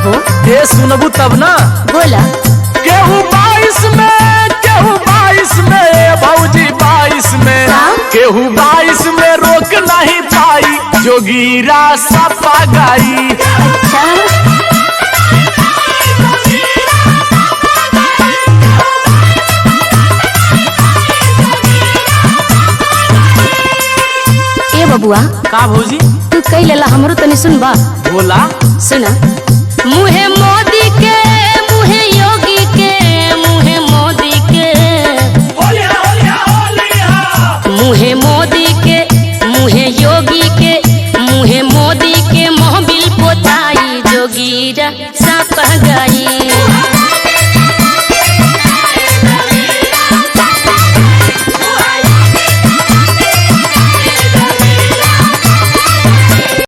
हो? ये सुनबू तब ना। बोला। केहू 22 में, केहू 22 में भौजी 22 में, केहू 22 में रोक नहीं पाई जोगीरा सपा गाई। अच्छा ए बबुआ का भौजी तू कई लेला हमरो तनी सुनबा। बोला। सुना। मुहे मोदी के मुहे योगी के मुहे मोदी के मुहे मोदी के मुहे योगी के मुहे मोदी